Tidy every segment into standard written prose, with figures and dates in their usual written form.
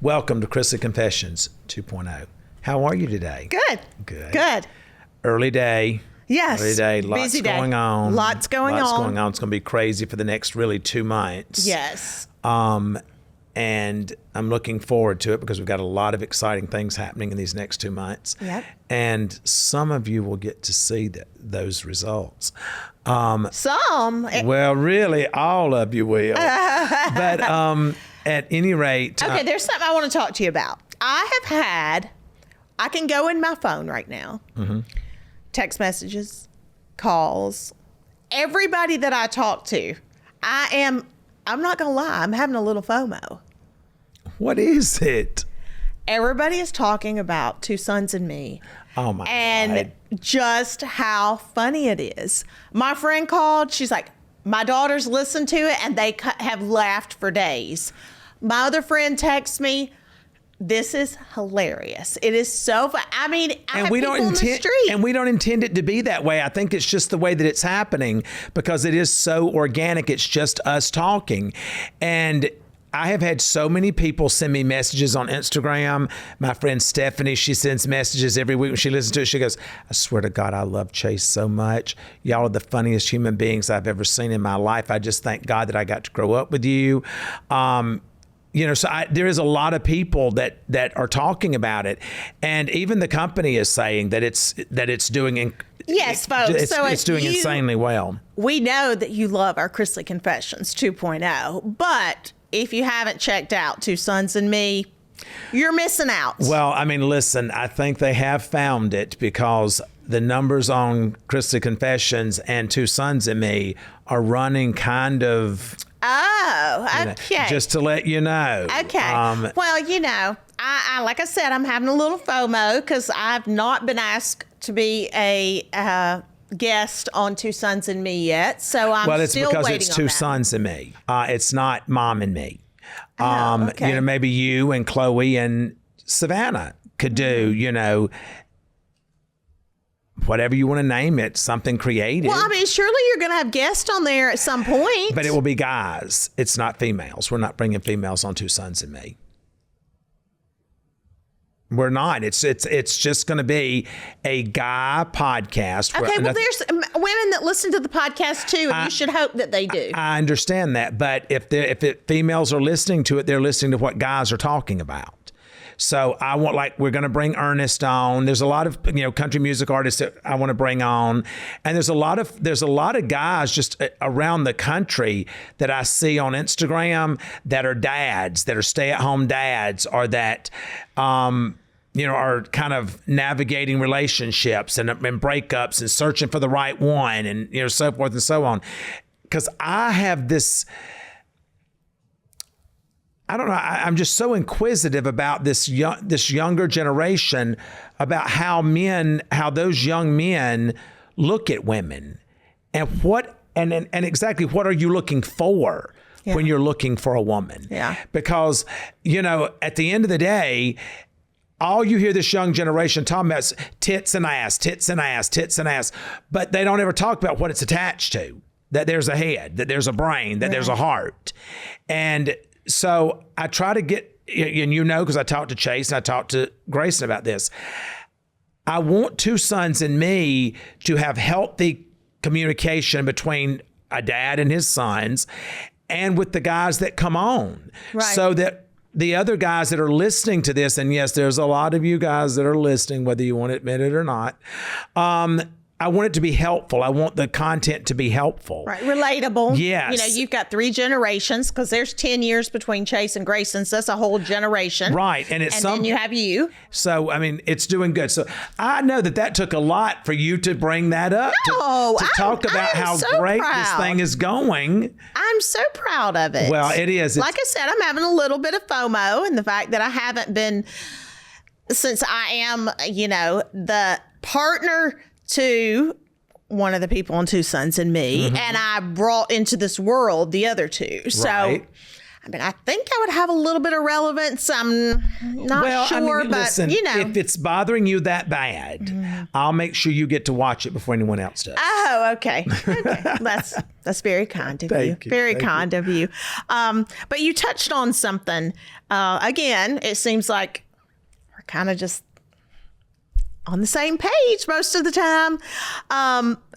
Welcome to Chrisley Confessions 2.0. How are you today? Good. Good. Early day. Yes. Early day. Lots Busy day. going on. Lots going on. It's going to be crazy for the next really 2 months. Yes. And I'm looking forward to it because we've got a lot of exciting things happening in these next 2 months. Yep. And some of you will get to see those results. Well, really, all of you will. But at any rate. Okay, there's something I want to talk to you about. I can go in my phone right now. Mm-hmm. Text messages, calls, everybody that I talk to. I'm not going to lie, I'm having a little FOMO. What is it? Everybody is talking about Two Sons and Me. Oh my God. And just how funny it is. My friend called, she's like, my daughters listened to it and they have laughed for days. My other friend texts me, this is hilarious. It is so fun. I mean, I have people in the street. And we don't intend it to be that way. I think it's just the way that it's happening because it is so organic. It's just us talking. And I have had so many people send me messages on Instagram. My friend Stephanie, she sends messages every week when she listens to it. She goes, I swear to God, I love Chase so much. Y'all are the funniest human beings I've ever seen in my life. I just thank God that I got to grow up with you. There is a lot of people that are talking about it, and even the company is saying that it's doing. Yes, folks. It's doing insanely well. We know that you love our Chrisley Confessions 2.0, but if you haven't checked out Two Sons and Me, you're missing out. Well, I mean, listen, I think they have found it because the numbers on Chrisley Confessions and Two Sons and Me are running kind of. Oh, okay. Just to let you know. Okay. Well, I like I said, I'm having a little FOMO because I've not been asked to be a guest on Two Sons and Me yet. So I'm still waiting on that. Well, it's because it's Two Sons and Me. It's not Mom and Me. Okay. Maybe you and Chloe and Savannah could do, whatever you want to name it, something creative. Well, I mean, surely you're going to have guests on there at some point. But it will be guys. It's not females. We're not bringing females on Two Sons and Me. We're not. It's just going to be a guy podcast. Okay, well, there's women that listen to the podcast too, and you should hope that they do. I understand that, but if females are listening to it, they're listening to what guys are talking about. So we're going to bring Ernest on. There's a lot of country music artists that I want to bring on, and there's a lot of guys just around the country that I see on Instagram that are dads, that are stay-at-home dads, or that are kind of navigating relationships and breakups and searching for the right one, and so forth and so on. Because I have this. I don't know. I'm just so inquisitive about this younger generation, about how those young men look at women, and exactly what are you looking for when you're looking for a woman? Yeah. Because at the end of the day, all you hear this young generation talking about is tits and ass, tits and ass, tits and ass, but they don't ever talk about what it's attached to. That there's a head, that there's a brain, that there's a heart, and so I try to get, and because I talked to Chase and I talked to Grayson about this. I want Two Sons and Me to have healthy communication between a dad and his sons and with the guys that come on. Right. So that the other guys that are listening to this, and yes, there's a lot of you guys that are listening, whether you want to admit it or not, I want it to be helpful. I want the content to be helpful. Right. Relatable. Yes. You've got 3 generations because there's 10 years between Chase and Grayson. So that's a whole generation. Right. And then you have you. So, I mean, it's doing good. So I know that took a lot for you to bring that up. To talk about how so great this thing is going. I'm so proud of it. Well, it is. Like I said, I'm having a little bit of FOMO, and the fact that I haven't been, since I am, the partner to one of the people on Two Sons and Me, and I brought into this world the other 2. So right. I mean, I think I would have a little bit of relevance. I'm not sure, but listen, if it's bothering you that bad, I'll make sure you get to watch it before anyone else does. Oh, okay. That's very kind of you. Very kind of you. But you touched on something. Again, it seems like we're kind of just on the same page most of the time.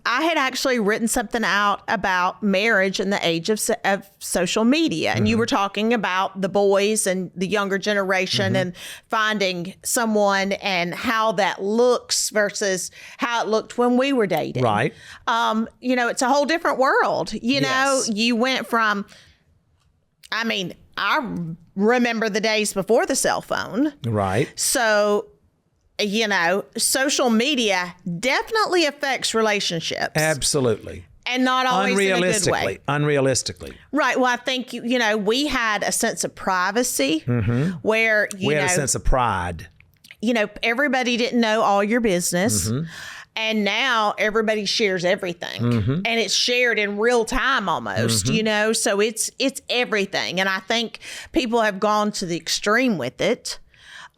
I had actually written something out about marriage in the age of social media. And you were talking about the boys and the younger generation and finding someone and how that looks versus how it looked when we were dating. Right. It's a whole different world. Yes. You went from, I remember the days before the cell phone. Right. So, social media definitely affects relationships. Absolutely. And not always in a good way. Unrealistically. Right. Well, I think, we had a sense of privacy where, we had a sense of pride. Everybody didn't know all your business. And now everybody shares everything and it's shared in real time almost, so it's everything. And I think people have gone to the extreme with it.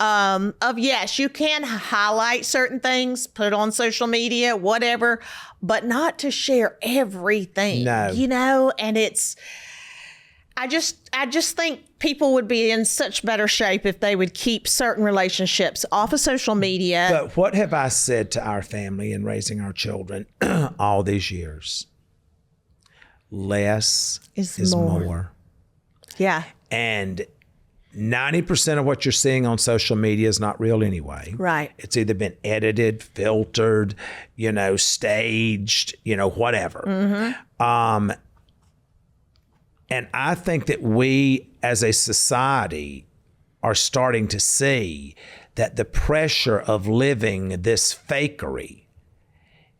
Yes, you can highlight certain things, put it on social media, whatever, but not to share everything, No. And I just think people would be in such better shape if they would keep certain relationships off of social media. But what have I said to our family in raising our children all these years? Less is more. Yeah. And 90% of what you're seeing on social media is not real anyway. Right. It's either been edited, filtered, staged, whatever. And I think that we as a society are starting to see that the pressure of living this fakery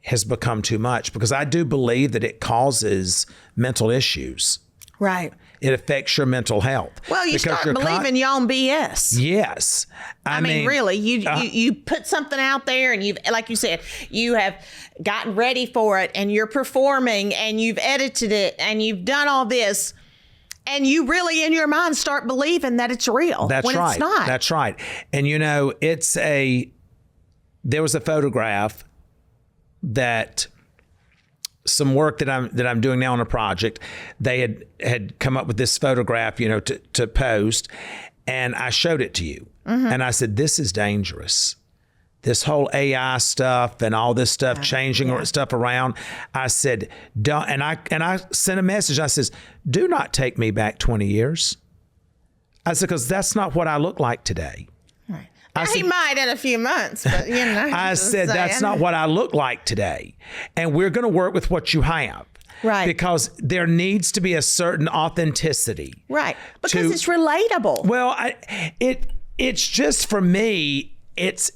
has become too much, because I do believe that it causes mental issues. Right. It affects your mental health. Well, you start believing your own BS. Yes. I mean, really, you put something out there and you've, like you said, you have gotten ready for it and you're performing and you've edited it and you've done all this. And you really, in your mind, start believing that it's real. That's when right. It's not. That's right. And there was a photograph that some work that I'm doing now on a project, they had come up with this photograph, to post, and I showed it to you. And I said, this is dangerous. This whole AI stuff and all this stuff, changing stuff around. I said, don't, and I sent a message. I says, do not take me back 20 years. I said, because that's not what I look like today. Right. He might in a few months, but I said, that's not what I look like today. And we're going to work with what you have. Right. Because there needs to be a certain authenticity. Right. Because it's relatable. Well, it's just, for me, it's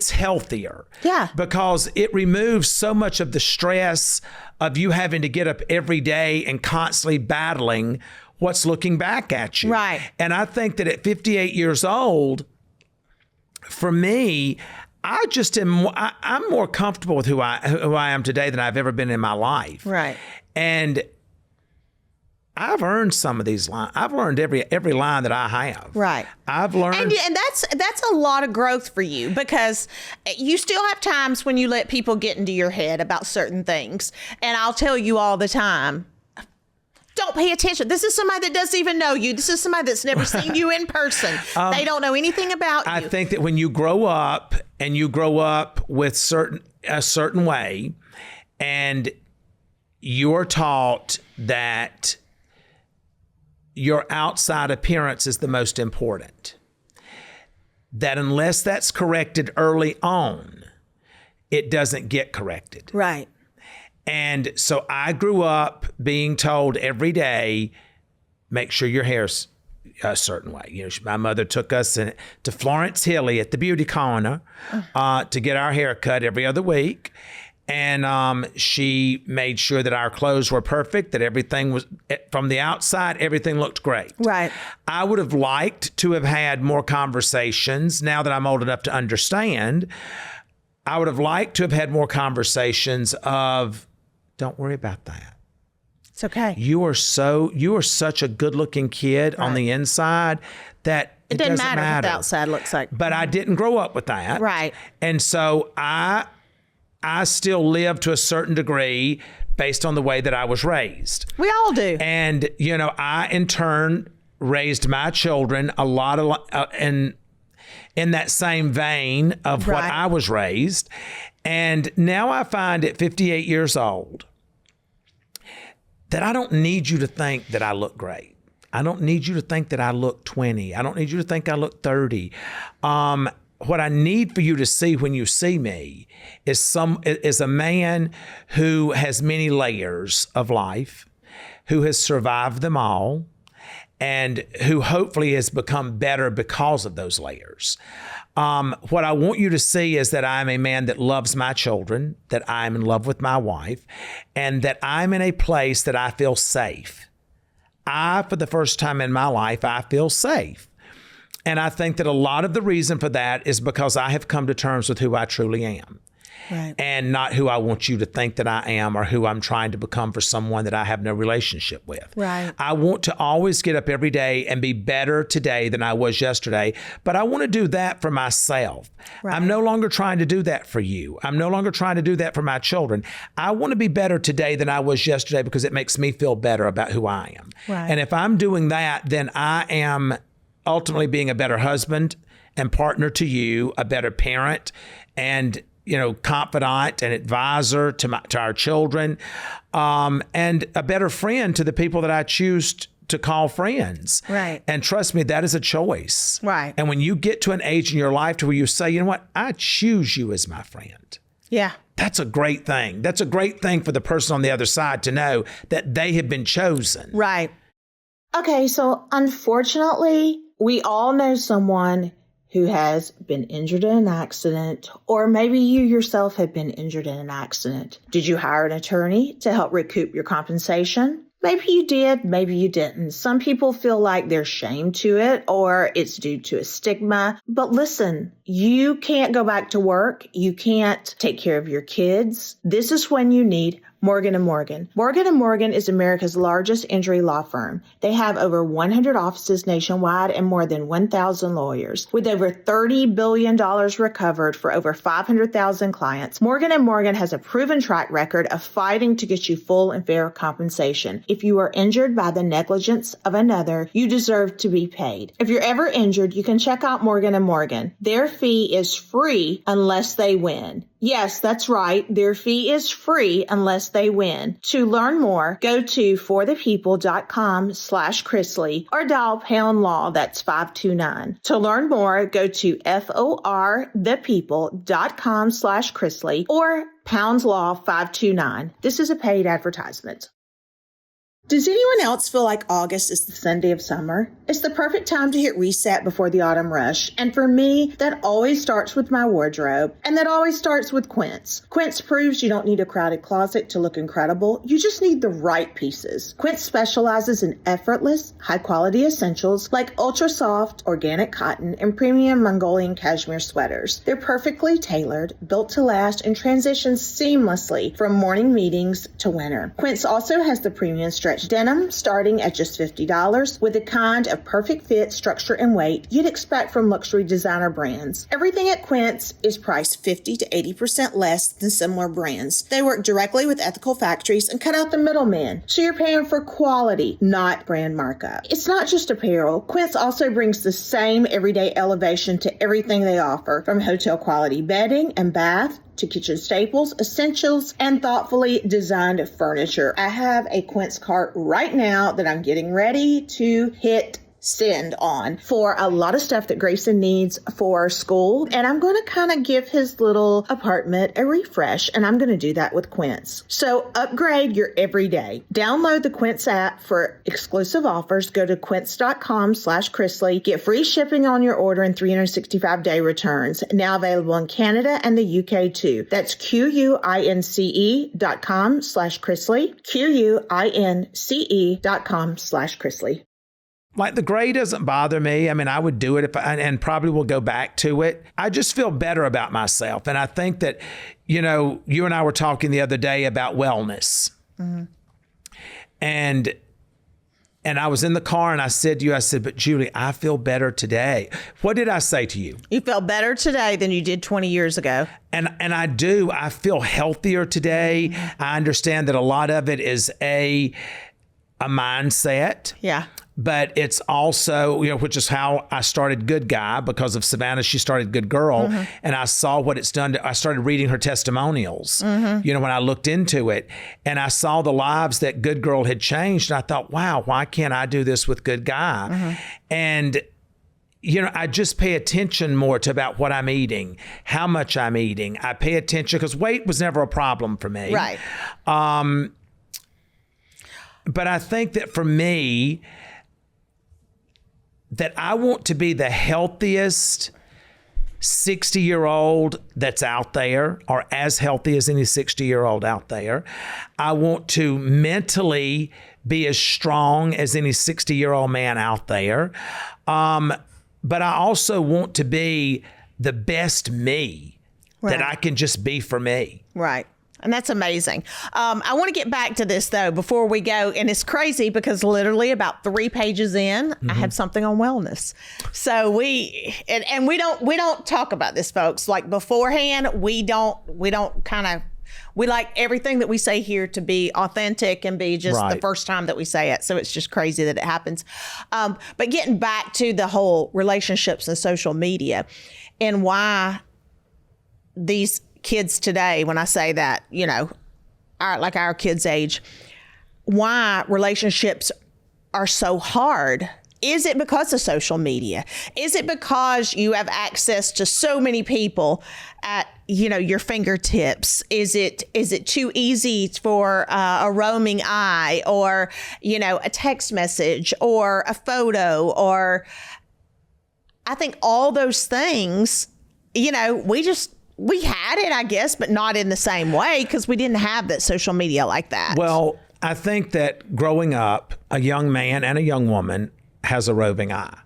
healthier. Yeah. Because it removes so much of the stress of you having to get up every day and constantly battling what's looking back at you. Right. And I think that at 58 years old, for me, I'm more comfortable with who I am today than I've ever been in my life. Right. And I've earned some of these lines. I've learned every line that I have. Right. I've learned. And that's a lot of growth for you, because you still have times when you let people get into your head about certain things. And I'll tell you all the time, don't pay attention. This is somebody that doesn't even know you. This is somebody that's never seen you in person. They don't know anything about you. I think that when you grow up and you grow up with a certain way, and you're taught that your outside appearance is the most important, that unless that's corrected early on, it doesn't get corrected. Right. And so I grew up being told every day, make sure your hair's a certain way. My mother took us to Florence Hilly at the Beauty Corner to get our hair cut every other week. And she made sure that our clothes were perfect, that everything was, from the outside, everything looked great. Right. I would have liked to have had more conversations. Now that I'm old enough to understand, I would have liked to have had more conversations of, don't worry about that. It's okay. You are such a good looking kid on the inside that it doesn't doesn't matter what the outside looks like. But I didn't grow up with that. Right. And so I still live to a certain degree based on the way that I was raised. We all do. And, I in turn raised my children a lot of, in that same vein of what I was raised. And now I find at 58 years old that I don't need you to think that I look great. I don't need you to think that I look 20. I don't need you to think I look 30. What I need for you to see when you see me is a man who has many layers of life, who has survived them all, and who hopefully has become better because of those layers. What I want you to see is that I'm a man that loves my children, that I'm in love with my wife, and that I'm in a place that I feel safe. For the first time in my life, I feel safe. And I think that a lot of the reason for that is because I have come to terms with who I truly am. Right. And not who I want you to think that I am or who I'm trying to become for someone that I have no relationship with. Right. I want to always get up every day and be better today than I was yesterday, but I want to do that for myself. Right. I'm no longer trying to do that for you. I'm no longer trying to do that for my children. I want to be better today than I was yesterday because it makes me feel better about who I am. Right. And if I'm doing that, then I am ultimately being a better husband and partner to you, a better parent, and confidant and advisor to our children, and a better friend to the people that I choose to call friends. Right. And trust me, that is a choice. Right. And when you get to an age in your life to where you say, you know what, I choose you as my friend. Yeah. That's a great thing. That's a great thing for the person on the other side to know that they have been chosen. Right. Okay, so unfortunately, we all know someone who has been injured in an accident, or maybe you yourself have been injured in an accident. Did you hire an attorney to help recoup your compensation? Maybe you did, maybe you didn't. Some people feel like there's shame to it or it's due to a stigma. But listen, you can't go back to work. You can't take care of your kids. This is when you need Morgan & Morgan. Morgan & Morgan is America's largest injury law firm. They have over 100 offices nationwide and more than 1,000 lawyers. With over $30 billion recovered for over 500,000 clients, Morgan & Morgan has a proven track record of fighting to get you full and fair compensation. If you are injured by the negligence of another, you deserve to be paid. If you're ever injured, you can check out Morgan & Morgan. Their fee is free unless they win. Yes, that's right. Their fee is free unless they win. To learn more, go to forthepeople.com/Chrisley or dial pound law, that's 529. To learn more, go to forthepeople.com/Chrisley or pound law 529. This is a paid advertisement. Does anyone else feel like August is the Sunday of summer? It's the perfect time to hit reset before the autumn rush. And for me, that always starts with my wardrobe. And that always starts with Quince. Quince proves you don't need a crowded closet to look incredible. You just need the right pieces. Quince specializes in effortless, high-quality essentials like ultra-soft, organic cotton and premium Mongolian cashmere sweaters. They're perfectly tailored, built to last, and transition seamlessly from morning meetings to winter. Quince also has the premium stretch denim starting at just $50 with the kind of perfect fit, structure, and weight you'd expect from luxury designer brands. Everything at Quince is priced 50 to 80% less than similar brands. They work directly with ethical factories and cut out the middleman, so you're paying for quality, not brand markup. It's not just apparel. Quince also brings the same everyday elevation to everything they offer, from hotel quality bedding and bath to kitchen staples, essentials, and thoughtfully designed furniture. I have a Quince cart right now that I'm getting ready to hit send on for a lot of stuff that Grayson needs for school. And I'm going to kind of give his little apartment a refresh, and I'm going to do that with Quince. So upgrade your everyday. Download the Quince app for exclusive offers. Go to quince.com/Chrisley. Get free shipping on your order and 365-day returns. Now available in Canada and the UK too. That's QUINCE.com/Chrisley. QUINCE.com/Chrisley. Like the gray doesn't bother me. I mean, I would do it and probably will go back to it. I just feel better about myself. And I think that, you and I were talking the other day about wellness. Mm-hmm. And I was in the car and I said to you, I said, but Julie, I feel better today. What did I say to you? You feel better today than you did 20 years ago. And I do. I feel healthier today. I understand that a lot of it is a mindset. Yeah. But it's also, which is how I started Good Guy, because of Savannah. She started Good Girl. And I saw what it's done. I started reading her testimonials, when I looked into it. And I saw the lives that Good Girl had changed. And I thought, wow, why can't I do this with Good Guy? And, I just pay attention more to about what I'm eating, how much I'm eating. I pay attention because weight was never a problem for me. Right. But I think that for me, that I want to be the healthiest 60-year-old that's out there, or as healthy as any 60-year-old out there. I want to mentally be as strong as any 60-year-old man out there. But I also want to be the best me that I can just be for me. Right. And that's amazing. I want to get back to this, though, before we go. And it's crazy because literally about 3 pages in, I have something on wellness. So we don't talk about this, folks. Like beforehand, we like everything that we say here to be authentic and be just the first time that we say it. So it's just crazy that it happens. But getting back to the whole relationships and social media and why these kids today, when I say that, our kids' age, why relationships are so hard. Is it because of social media? Is it because you have access to so many people at, your fingertips? Is it too easy for a roaming eye, or, a text message or a photo? Or I think all those things, we had it, I guess, but not in the same way because we didn't have that social media like that. Well, I think that growing up, a young man and a young woman has a roving eye.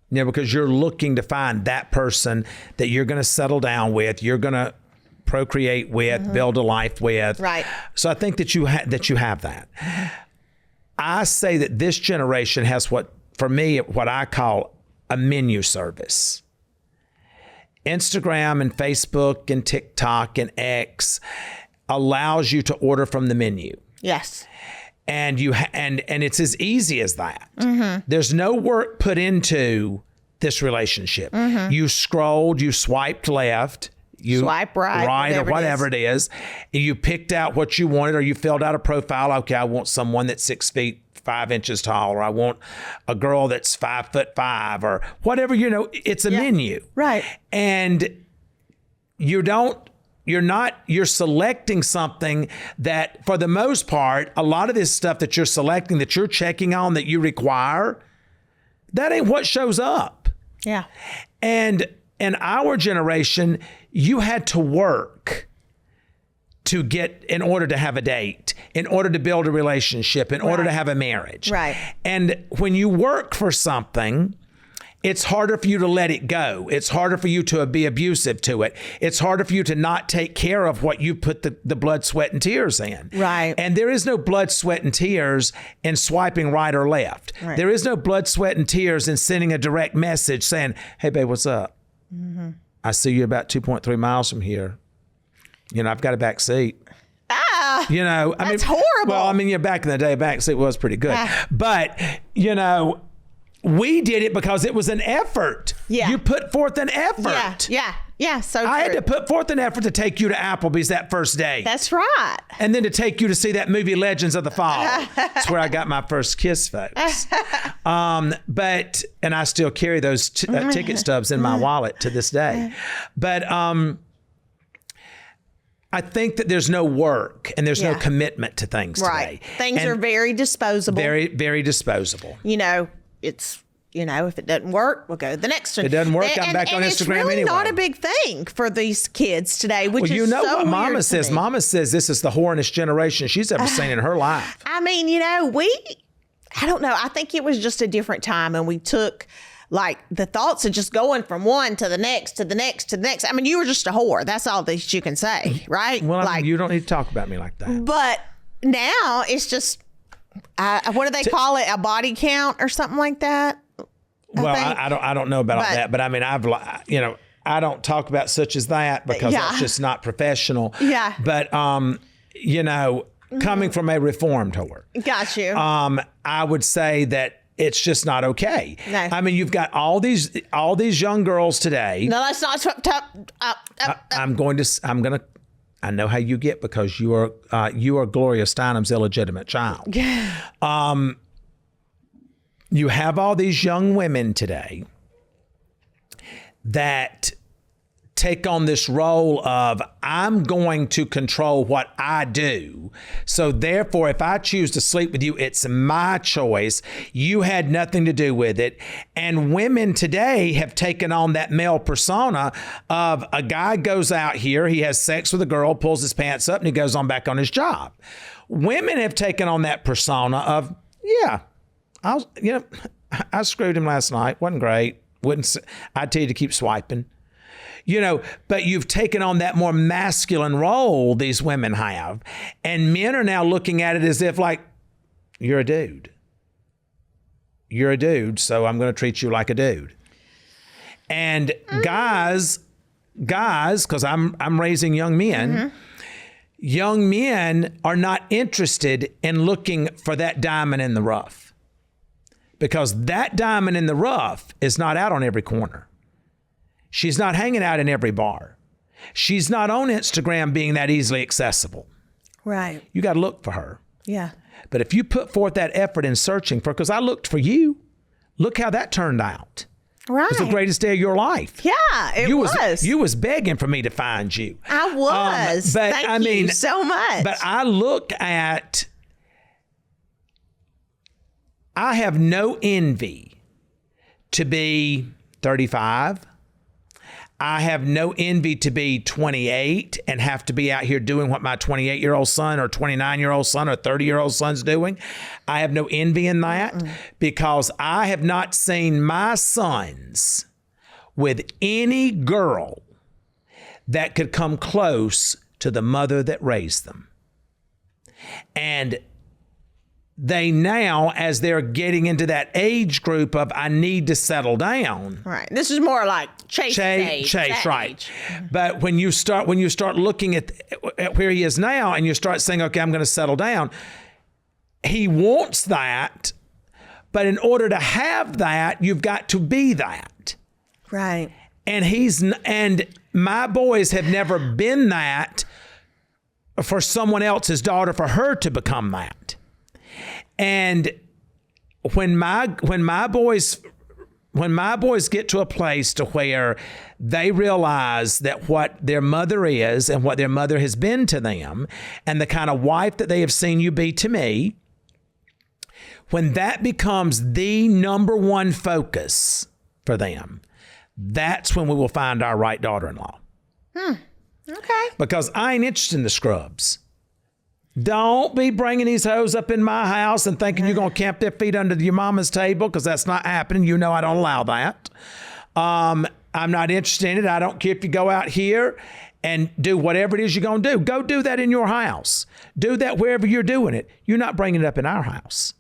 Because you're looking to find that person that you're going to settle down with, you're going to procreate with, build a life with. Right. So I think that you have that. I say that this generation has what I call a menu service. Instagram and Facebook and TikTok and X allows you to order from the menu. Yes. And and it's as easy as that. There's no work put into this relationship. You scrolled, you swiped left, you swipe right or whatever it is. You picked out what you wanted, or you filled out a profile. Okay, I want someone that's 6 feet 5 inches tall, or I want a girl that's 5'5", or whatever, it's a menu. Right. And you're selecting something that, for the most part, a lot of this stuff that you're selecting, that you're checking on, that you require, that ain't what shows up. Yeah. And in our generation, you had to work to get, in order to have a date, in order to build a relationship, in order to have a marriage. Right. And when you work for something, it's harder for you to let it go. It's harder for you to be abusive to it. It's harder for you to not take care of what you put the blood, sweat, and tears in. Right. And there is no blood, sweat, and tears in swiping right or left. Right. There is no blood, sweat, and tears in sending a direct message saying, hey, babe, what's up? I see you about 2.3 miles from here. I've got a back seat. That's horrible. Well, back in the day, back seat was pretty good. But, we did it because it was an effort. Yeah. You put forth an effort. Yeah. So I had true. to put forth an effort to take you to Applebee's that first day. That's right. And then to take you to see that movie Legends of the Fall. That's where I got my first kiss, folks. And I still carry those ticket stubs in my wallet to this day. But I think that there's no work and there's no commitment to things today. Things are very disposable. Very, very disposable. It's, if it doesn't work, we'll go to the next one. It doesn't work, I'm back on Instagram it's really anyway. Not a big thing for these kids today, which is so what weird Mama to says? me. Mama says this is the horniest generation she's ever seen in her life. I mean, I don't know. I think it was just a different time, and we took like the thoughts of just going from one to the next, to the next, to the next. I mean, you were just a whore. That's all that you can say, right? Well, you don't need to talk about me like that. But now it's just, what do they call it? A body count or something like that? I don't know about all that, but I mean, I don't talk about such as that because that's just not professional. Yeah. But, coming from a reformed whore. Got you. I would say that it's just not okay. No. I mean, you've got all these young girls today. No, let's not I know how you get because you are Gloria Steinem's illegitimate child. You have all these young women today that take on this role of, I'm going to control what I do. So therefore, if I choose to sleep with you, it's my choice. You had nothing to do with it. And women today have taken on that male persona of a guy goes out here, he has sex with a girl, pulls his pants up, and he goes on back on his job. Women have taken on that persona of, I screwed him last night. Wasn't great. I'd tell you to keep swiping. But you've taken on that more masculine role these women have. And men are now looking at it as if like, you're a dude. You're a dude, so I'm going to treat you like a dude. And guys, because I'm raising young men, young men are not interested in looking for that diamond in the rough. Because that diamond in the rough is not out on every corner. She's not hanging out in every bar. She's not on Instagram being that easily accessible. Right. You got to look for her. Yeah. But if you put forth that effort in searching for her, because I looked for you, look how that turned out. Right. It was the greatest day of your life. Yeah, it was. You was begging for me to find you. I was. But Thank you so much. But I look at, I have no envy to be 35. I have no envy to be 28 and have to be out here doing what my 28-year-old son or 29-year-old son or 30-year-old son's doing. I have no envy in that because I have not seen my sons with any girl that could come close to the mother that raised them. And they now, as they're getting into that age group of, I need to settle down. Right. This is more like chase, right. But when you start looking at where he is now and you start saying, okay, I'm going to settle down, he wants that. But in order to have that, you've got to be that. Right. And my boys have never been that for someone else's daughter, for her to become that. And when my boys get to a place to where they realize that what their mother is and what their mother has been to them and the kind of wife that they have seen you be to me, when that becomes the number one focus for them, that's when we will find our right daughter-in-law. Okay. Because I ain't interested in the scrubs. Don't be bringing these hoes up in my house and thinking you're going to camp their feet under your mama's table, because that's not happening. You know I don't allow that. I'm not interested in it. I don't care if you go out here and do whatever it is you're going to do. Go do that in your house. Do that wherever you're doing it. You're not bringing it up in our house.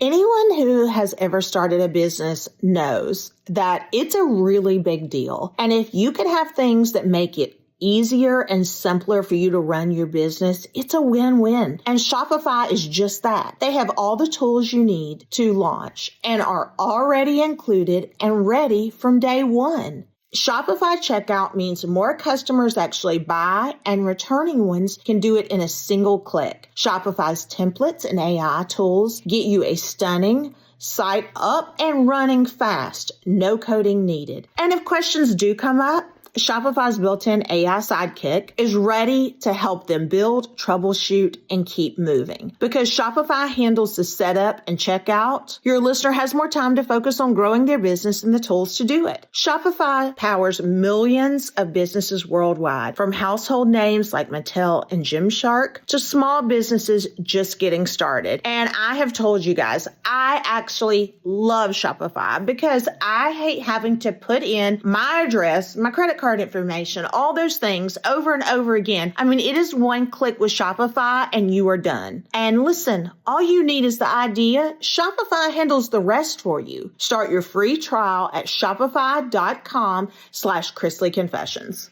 Anyone who has ever started a business knows that it's a really big deal. And if you could have things that make it easier and simpler for you to run your business, it's a win-win. And Shopify is just that. They have all the tools you need to launch and are already included and ready from day one. Shopify checkout means more customers actually buy, and returning ones can do it in a single click. Shopify's templates and AI tools get you a stunning site up and running fast, no coding needed. And if questions do come up, Shopify's built-in AI sidekick is ready to help them build, troubleshoot, and keep moving. Because Shopify handles the setup and checkout, your listener has more time to focus on growing their business and the tools to do it. Shopify powers millions of businesses worldwide, from household names like Mattel and Gymshark to small businesses just getting started. And I have told you guys, I actually love Shopify because I hate having to put in my address, my credit card card information, all those things over and over again. I mean, it is one click with Shopify and you are done. And listen, all you need is the idea. Shopify handles the rest for you. Start your free trial at shopify.com/Chrisley Confessions.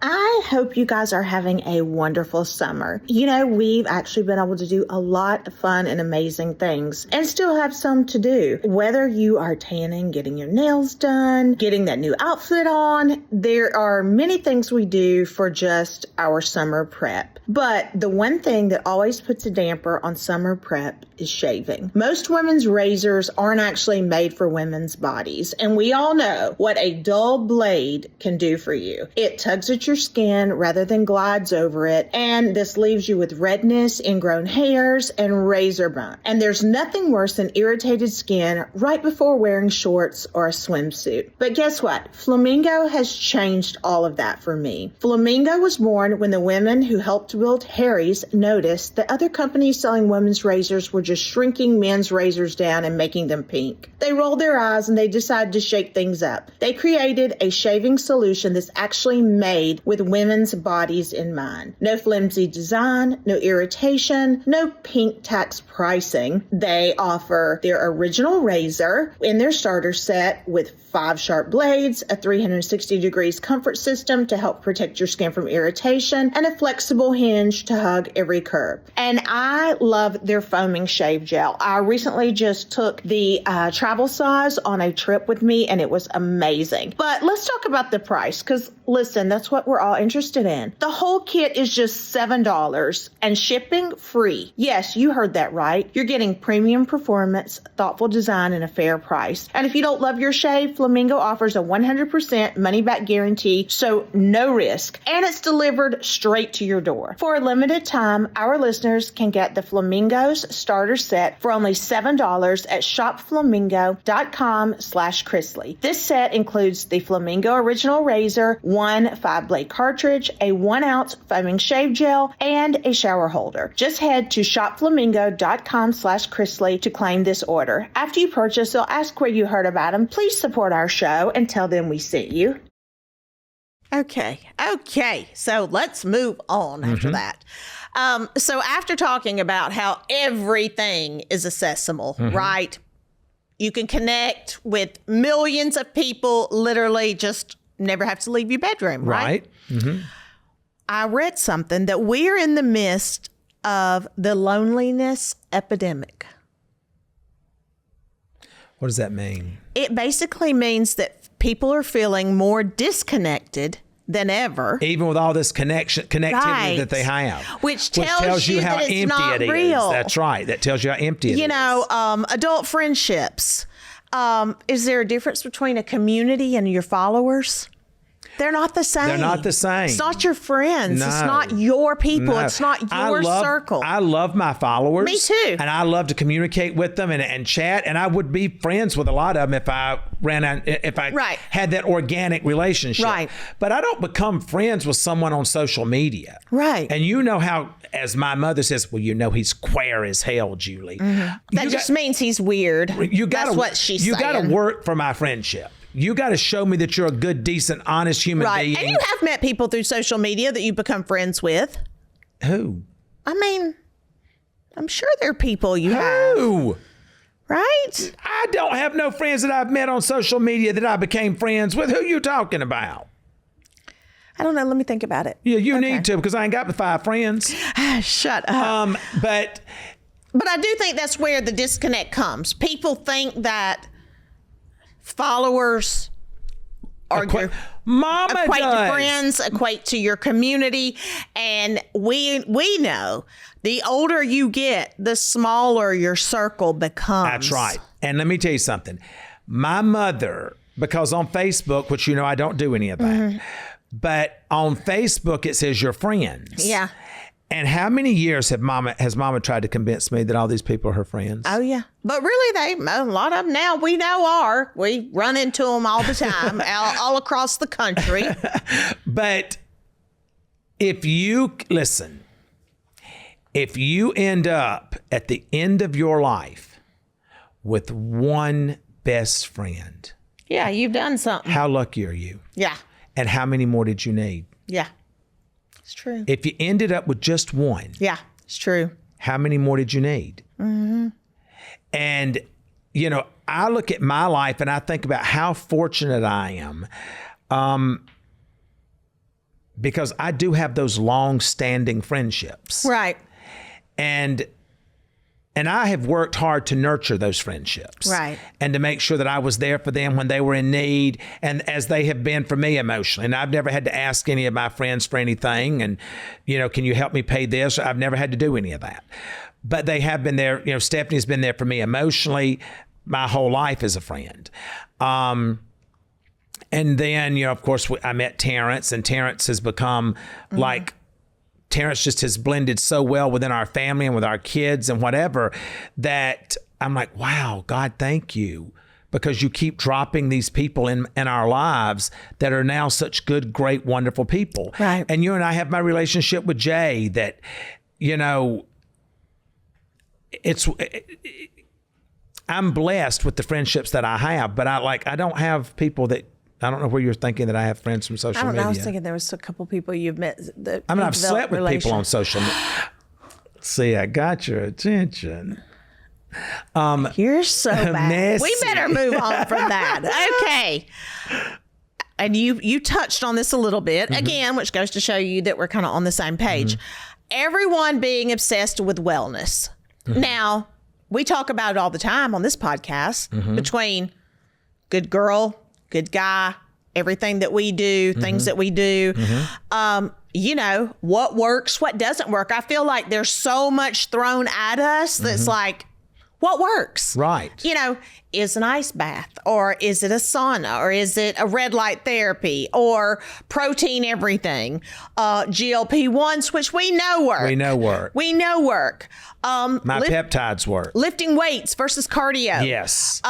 I hope you guys are having a wonderful summer. You know, we've actually been able to do a lot of fun and amazing things and still have some to do. Whether you are tanning, getting your nails done, getting that new outfit on, there are many things we do for just our summer prep. But the one thing that always puts a damper on summer prep is shaving. Most women's razors aren't actually made for women's bodies, and we all know what a dull blade can do for you. It tugs at your skin rather than glides over it, and this leaves you with redness, ingrown hairs, and razor burn. And there's nothing worse than irritated skin right before wearing shorts or a swimsuit. But guess what? Flamingo has changed all of that for me. Flamingo was born when the women who helped build Harry's noticed that other companies selling women's razors were just shrinking men's razors down and making them pink. They rolled their eyes and they decided to shake things up. They created a shaving solution that's actually made with women's bodies in mind. No flimsy design, no irritation, no pink tax pricing. They offer their original razor in their starter set with 5 sharp blades, a 360 degrees comfort system to help protect your skin from irritation, and a flexible hinge to hug every curve. And I love their foaming shave gel. I recently just took the travel size on a trip with me, and it was amazing. But let's talk about the price, because listen, that's what we're all interested in. The whole kit is just $7 and shipping free. Yes, you heard that right. You're getting premium performance, thoughtful design, and a fair price. And if you don't love your shave, Flamingo offers a 100% money-back guarantee, so no risk. And it's delivered straight to your door. For a limited time, our listeners can get the Flamingo's starter set for only $7 at shopflamingo.com/Chrisley. This set includes the Flamingo Original Razor, 1 5-blade cartridge, a 1-ounce foaming shave gel, and a shower holder. Just head to shopflamingo.com/Chrisley to claim this order. After you purchase, they'll ask where you heard about them. Please support our show and tell them we sent you. Okay. So let's move on after that. So after talking about how everything is accessible, right? You can connect with millions of people, literally just never have to leave your bedroom, right? I read something that we're in the midst of the loneliness epidemic. What does that mean? It basically means that people are feeling more disconnected than ever. Even with all this connectivity that they have. Which tells you how empty not it real. is. That's right. That tells you how empty it is. You know, adult friendships. Is there a difference between a community and your followers? They're not the same. They're not the same. It's not your friends. No. It's not your people. No. It's not your circle. I love my followers. Me too. And I love to communicate with them and chat. And I would be friends with a lot of them if I had that organic relationship. Right. But I don't become friends with someone on social media. Right. And you know how, as my mother says, well, you know he's queer as hell, Julie. That just means he's weird. That's what she's saying. You got to work for my friendship. You got to show me that you're a good, decent, honest human being. And you have met people through social media that you become friends with. Who? I mean, I'm sure there are people you have. Who? Right? I don't have no friends that I've met on social media that I became friends with. Who you talking about? I don't know. Let me think about it. Yeah, you need to, because I ain't got 5 friends. Shut up. But I do think that's where the disconnect comes. People think that followers are equate to friends, equate to your community, and we know the older you get, the smaller your circle becomes. That's right. And let me tell you something. My mother, because on Facebook, which you know I don't do any of that, but on Facebook it says your friends. Yeah. And how many years has Mama tried to convince me that all these people are her friends? Oh, yeah. But really, a lot of them now we know are. We run into them all the time, all across the country. But if you end up at the end of your life with one best friend. Yeah, you've done something. How lucky are you? Yeah. and how many more did you need? Yeah. It's true. If you ended up with just one, Yeah, it's true. how many more did you need? Mm-hmm. And, you know, I look at my life and I think about how fortunate I am, because I do have those long-standing friendships. Right. And I have worked hard to nurture those friendships. Right. And to make sure that I was there for them when they were in need, and as they have been for me emotionally. And I've never had to ask any of my friends for anything. And, you know, can you help me pay this? I've never had to do any of that. But they have been there. You know, Stephanie's been there for me emotionally my whole life as a friend. And then, you know, of course, I met Terrence, and Terrence has become like, Terrence just has blended so well within our family and with our kids and whatever, that I'm like, wow, God, thank you. Because you keep dropping these people in our lives that are now such good, great, wonderful people. Right. And you and I have my relationship with Jay that, you know, I'm blessed with the friendships that I have, but I don't have people that, I don't know where you're thinking that I have friends from social media. I was thinking there was a couple people you've met. I've slept with people on social media. See, I got your attention. You're so bad. Messy. We better move on from that. Okay. And you touched on this a little bit, again, which goes to show you that we're kind of on the same page. Everyone being obsessed with wellness. Now, we talk about it all the time on this podcast, between good girl, good guy, everything that we do, things that we do. You know, what works, what doesn't work. I feel like there's so much thrown at us that's like, what works? Right. You know, is an ice bath, or is it a sauna, or is it a red light therapy, or protein everything, GLP-1s, which we know work. We know work. My peptides work. Lifting weights versus cardio. Yes.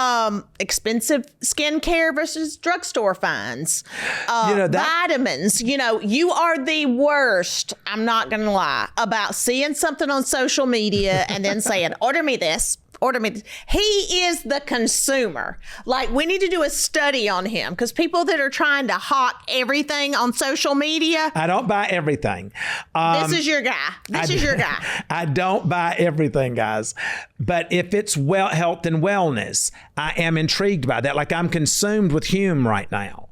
Expensive skincare versus drugstore finds. You know, Vitamins. You know, you are the worst, I'm not going to lie, about seeing something on social media and then saying, order me this. Order me. He is the consumer. Like, we need to do a study on him, because people that are trying to hawk everything on social media. I don't buy everything. This is your guy. This is your guy. I don't buy everything, guys. But if it's health and wellness, I am intrigued by that. Like, I'm consumed with Hume right now.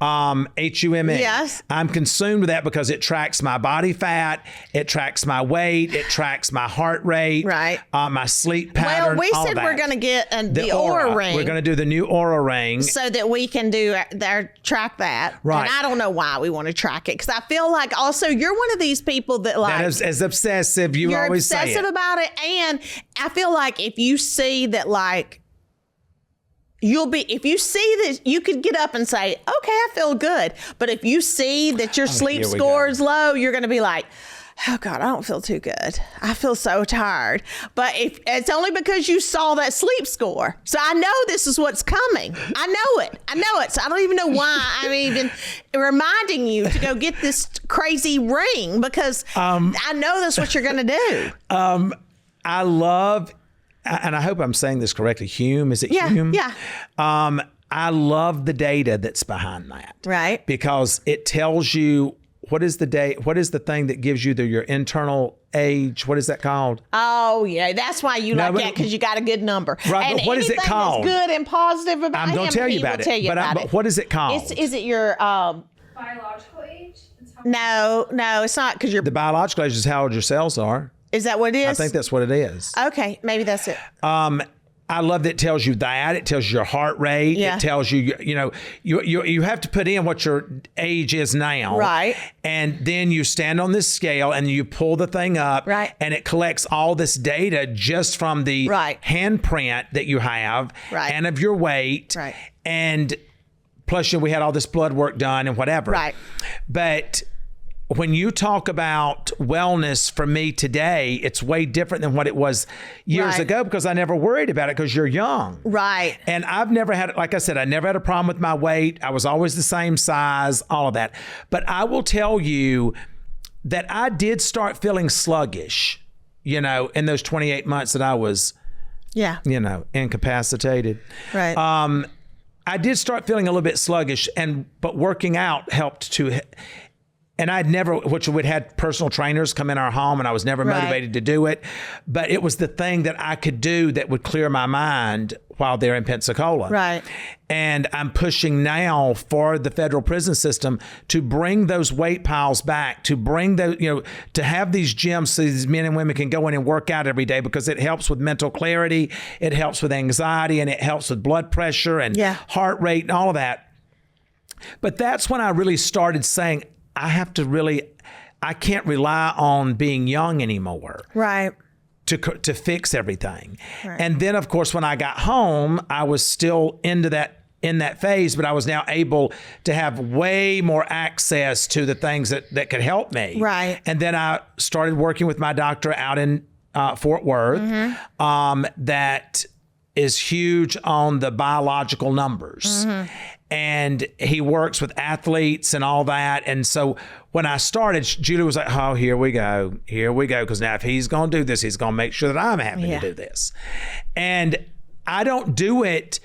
HUME. Yes. I'm consumed with that because it tracks my body fat, it tracks my weight, it tracks my heart rate, right? My sleep pattern. Well, we said we're going to get the Oura ring. We're going to do the new Oura ring so that we can track that. Right. And I don't know why we want to track it, because I feel like also you're one of these people that like that is obsessive. You're always obsessive about it, and I feel like if you see that, like, if you see that, you could get up and say, okay, I feel good. But if you see that your sleep score is low, you're going to be like, oh God, I don't feel too good. I feel so tired. But if it's only because you saw that sleep score. So I know this is what's coming. I know it. So I don't even know why I'm even reminding you to go get this crazy ring, because I know that's what you're going to do. I love, and I hope I'm saying this correctly, Hume, is it Hume? Yeah. I love the data that's behind that. Right. Because it tells you what is the thing that gives you your internal age. What is that called? Oh, yeah. That's why you like that, because you got a good number. Right, and but what is it called? That's good and positive about I'm going to tell you about it. But what is it called? Is it your biological age? No, it's not, because the biological age is how old your cells are. Is that what it is? I think that's what it is. Okay, maybe that's it. I love that it tells you that. It tells you your heart rate. Yeah. It tells you, you have to put in what your age is now. Right. And then you stand on this scale and you pull the thing up. Right. And it collects all this data just from the handprint that you have. Right. And of your weight. Right. And plus, we had all this blood work done and whatever. Right. But when you talk about wellness for me today, it's way different than what it was years ago, because I never worried about it, because you're young. Right. And I've never had, like I said, I never had a problem with my weight. I was always the same size, all of that. But I will tell you that I did start feeling sluggish, in those 28 months that I was, incapacitated. Right. I did start feeling a little bit sluggish, but working out helped to. And I'd never, which we'd had personal trainers come in our home, and I was never motivated to do it. But it was the thing that I could do that would clear my mind while they're in Pensacola. Right. And I'm pushing now for the federal prison system to bring those weight piles back, to bring to have these gyms so these men and women can go in and work out every day, because it helps with mental clarity, it helps with anxiety, and it helps with blood pressure and heart rate and all of that. But that's when I really started saying, I can't rely on being young anymore. Right. To fix everything. Right. And then, of course, when I got home, I was still in that phase, but I was now able to have way more access to the things that could help me. Right. And then I started working with my doctor out in Fort Worth. That is huge on the biological numbers. And he works with athletes and all that. And so when I started, Julie was like, oh, here we go. Because now if he's going to do this, he's going to make sure that I'm having to do this. And I don't do it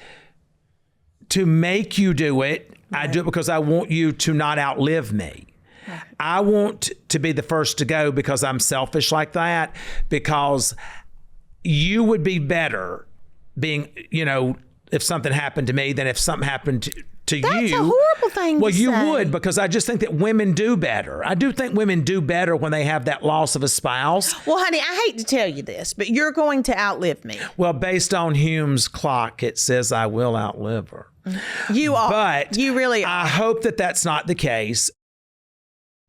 to make you do it. Right. I do it because I want you to not outlive me. Right. I want to be the first to go because I'm selfish like that, because you would be better being, if something happened to me than if something happened to you. That's a horrible thing to say. Well, you would, because I just think that women do better. I do think women do better when they have that loss of a spouse. Well, honey, I hate to tell you this, but you're going to outlive me. Well, based on Hume's clock, it says I will outlive her. You are. But you really are. I hope that that's not the case.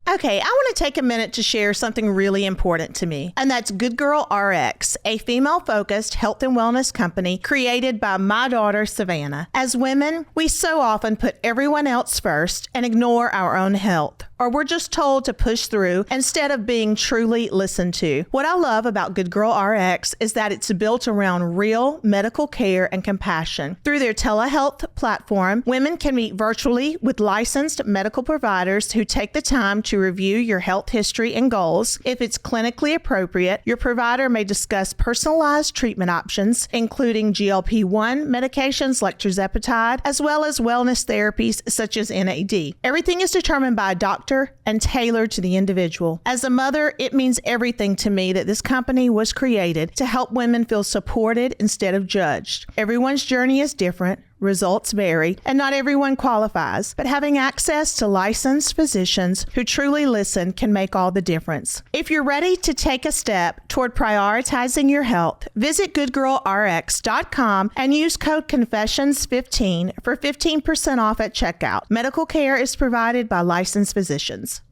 Okay, I want to take a minute to share something really important to me, and that's Good Girl RX, a female-focused health and wellness company created by my daughter, Savannah. As women, we so often put everyone else first and ignore our own health, or we're just told to push through instead of being truly listened to. What I love about Good Girl RX is that it's built around real medical care and compassion. Through their telehealth platform, women can meet virtually with licensed medical providers who take the time to review your health history and goals. If it's clinically appropriate, your provider may discuss personalized treatment options, including GLP-1 medications like tirzepatide, as well as wellness therapies such as NAD. Everything is determined by a doctor and tailored to the individual. As a mother, it means everything to me that this company was created to help women feel supported instead of judged. Everyone's journey is different. Results vary, and not everyone qualifies, but having access to licensed physicians who truly listen can make all the difference. If you're ready to take a step toward prioritizing your health, visit goodgirlrx.com and use code CONFESSIONS15 for 15% off at checkout. Medical care is provided by licensed physicians.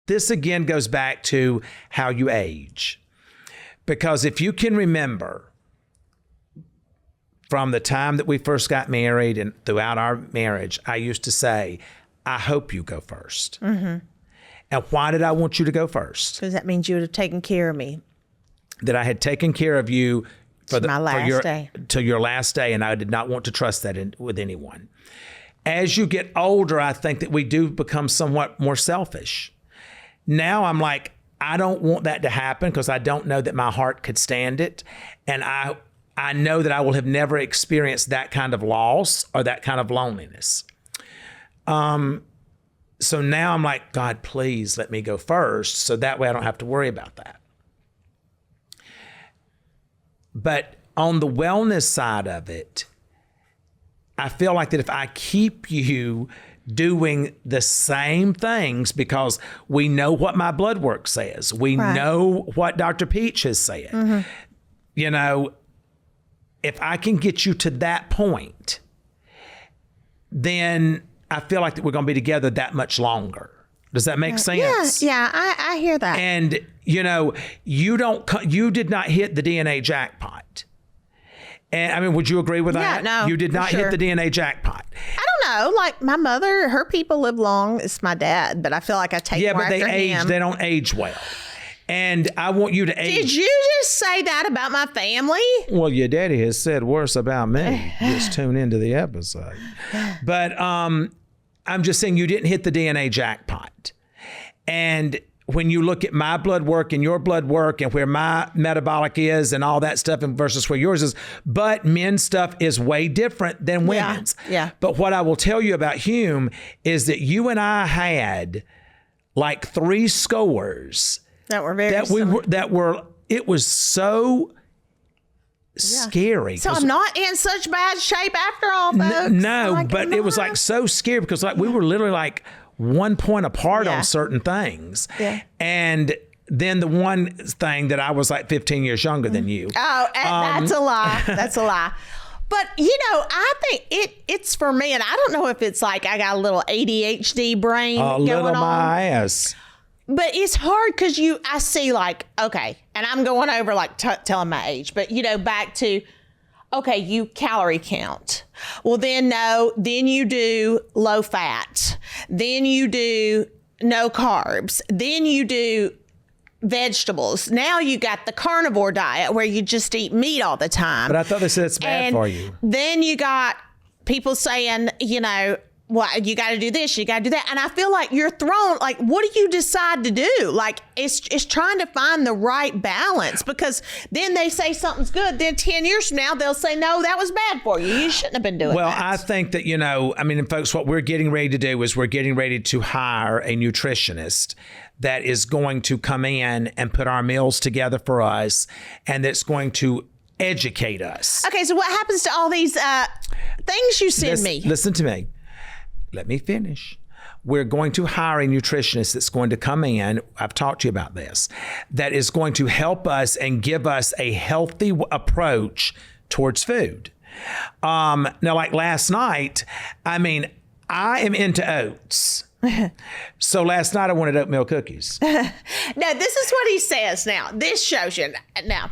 This again goes back to how you age. Because if you can remember, from the time that we first got married and throughout our marriage, I used to say, I hope you go first. And why did I want you to go first? Because that means you would have taken care of me. That I had taken care of you for my last day. Till your last day, and I did not want to trust that with anyone. As you get older, I think that we do become somewhat more selfish. Now I'm like, I don't want that to happen because I don't know that my heart could stand it. And I know that I will have never experienced that kind of loss or that kind of loneliness. So now I'm like, God, please let me go first, so that way I don't have to worry about that. But on the wellness side of it, I feel like that if I keep you doing the same things, because we know what my blood work says, we know what Dr. Peach has said, if I can get you to that point, then I feel like that we're going to be together that much longer. Does that make sense? Yeah, I hear that. And, you did not hit the DNA jackpot. And I mean, would you agree with that? No, you did not hit the DNA jackpot. I don't know. Like my mother, her people live long. It's my dad, but I feel like I take more after him. Yeah, but they don't age well. And I want you to age. Did you just say that about my family? Well, your daddy has said worse about me. Just tune into the episode. But I'm just saying you didn't hit the DNA jackpot. And when you look at my blood work and your blood work and where my metabolic is and all that stuff and versus where yours is, but men's stuff is way different than women's. Yeah. But what I will tell you about Hume is that you and I had like 3 scores That were very it was so scary. So I'm not in such bad shape after all, folks. No, Like, but it was like so scary because like we were literally like 1 point apart on certain things. Yeah. And then the one thing that I was like 15 years younger than you. Oh, and that's a lie. That's a lie. But, I think it's for me, and I don't know if it's like I got a little ADHD brain going on. My ass. But it's hard because I see like, okay, and I'm going over like telling my age, but back to, okay, you calorie count. Well, then you do low fat. Then you do no carbs. Then you do vegetables. Now you got the carnivore diet where you just eat meat all the time. But I thought they said it's bad for you. Then you got people saying, well, you got to do this, you got to do that. And I feel like you're thrown, like, what do you decide to do? Like, it's trying to find the right balance because then they say something's good. Then 10 years from now, they'll say, no, that was bad for you. You shouldn't have been doing that. Well, I think that, folks, what we're getting ready to do is we're getting ready to hire a nutritionist that is going to come in and put our meals together for us and that's going to educate us. Okay, so what happens to all these things you send me? Listen to me. Let me finish. We're going to hire a nutritionist that's going to come in. I've talked to you about this. That is going to help us and give us a healthy approach towards food. Now, like last night, I am into oats. So last night I wanted oatmeal cookies. Now, this is what he says now. This shows you. Now,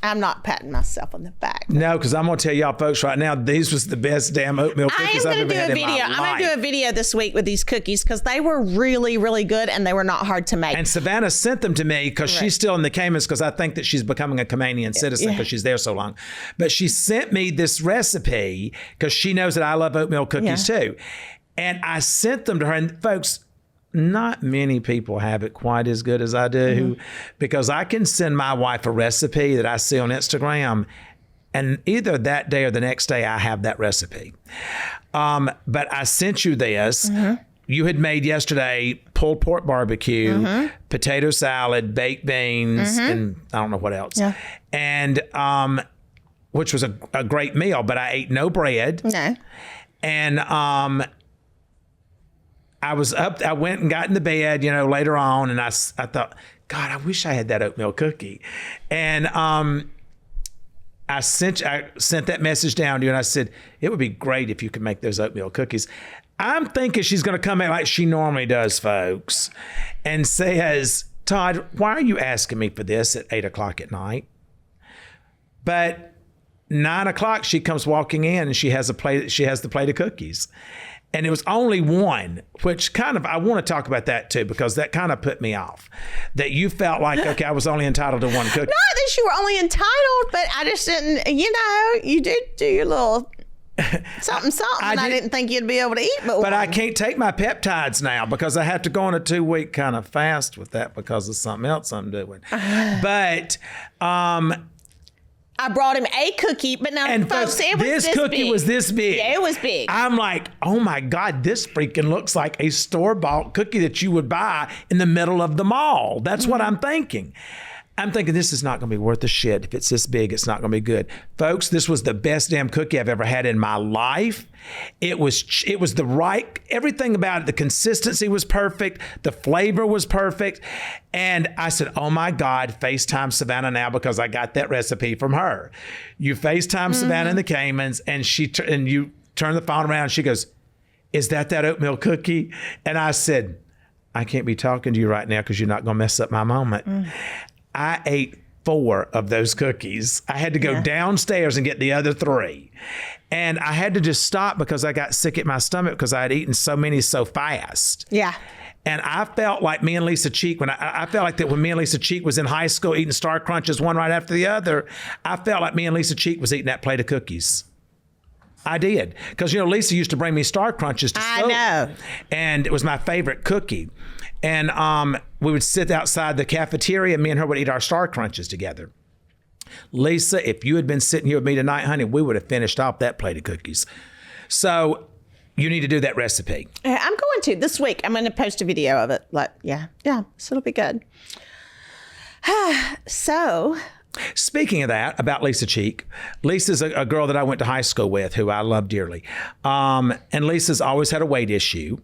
I'm not patting myself on the back. No, because I'm going to tell y'all folks right now, these was the best damn oatmeal cookies I've ever had in my life. I'm going to do a video this week with these cookies because they were really, really good and they were not hard to make. And Savannah sent them to me because she's still in the Caymans because I think that she's becoming a Caymanian citizen because she's there so long. But she sent me this recipe because she knows that I love oatmeal cookies too. And I sent them to her. And folks, not many people have it quite as good as I do because I can send my wife a recipe that I see on Instagram and either that day or the next day I have that recipe. But I sent you this. You had made yesterday pulled pork barbecue, potato salad, baked beans, and I don't know what else. Yeah. And which was a great meal, but I ate no bread. No. And I was up, I went and got in the bed, later on, and I thought, God, I wish I had that oatmeal cookie. And I sent that message down to you, and I said, it would be great if you could make those oatmeal cookies. I'm thinking she's going to come in like she normally does, folks, and says, Todd, why are you asking me for this at 8 o'clock at night? But 9 o'clock, she comes walking in, and she has the plate of cookies. And it was only one, which kind of, I want to talk about that too, because that kind of put me off. That you felt like, okay, I was only entitled to one cookie. Not that you were only entitled, but I just didn't, you did do your little something. I didn't think you'd be able to eat but one. I can't take my peptides now because I have to go on a 2-week kind of fast with that because of something else I'm doing. But, I brought him a cookie, but now, folks, it was this cookie was this big. Yeah, it was big. I'm like, oh my God, this freaking looks like a store-bought cookie that you would buy in the middle of the mall. That's what I'm thinking. I'm thinking this is not going to be worth a shit. If it's this big, it's not going to be good. Folks, this was the best damn cookie I've ever had in my life. It was the right, everything about it, the consistency was perfect. The flavor was perfect. And I said, oh my God, FaceTime Savannah now because I got that recipe from her. You FaceTime Savannah in the Caymans and you turn the phone around and she goes, is that oatmeal cookie? And I said, I can't be talking to you right now because you're not going to mess up my moment. I ate 4 of those cookies. I had to go downstairs and get the other 3. And I had to just stop because I got sick at my stomach because I had eaten so many so fast. Yeah. And I felt like me and Lisa Cheek, when I felt like that when me and Lisa Cheek was in high school eating Star Crunches one right after the other, I felt like me and Lisa Cheek was eating that plate of cookies. I did. Because, Lisa used to bring me Star Crunches to school. I know. And it was my favorite cookie. And we would sit outside the cafeteria, and me and her would eat our Star Crunches together. Lisa, if you had been sitting here with me tonight, honey, we would have finished off that plate of cookies. So you need to do that recipe. I'm going to this week. I'm going to post a video of it. Yeah. So it'll be good. So, speaking of that, about Lisa Cheek, Lisa's a girl that I went to high school with who I love dearly. And Lisa's always had a weight issue,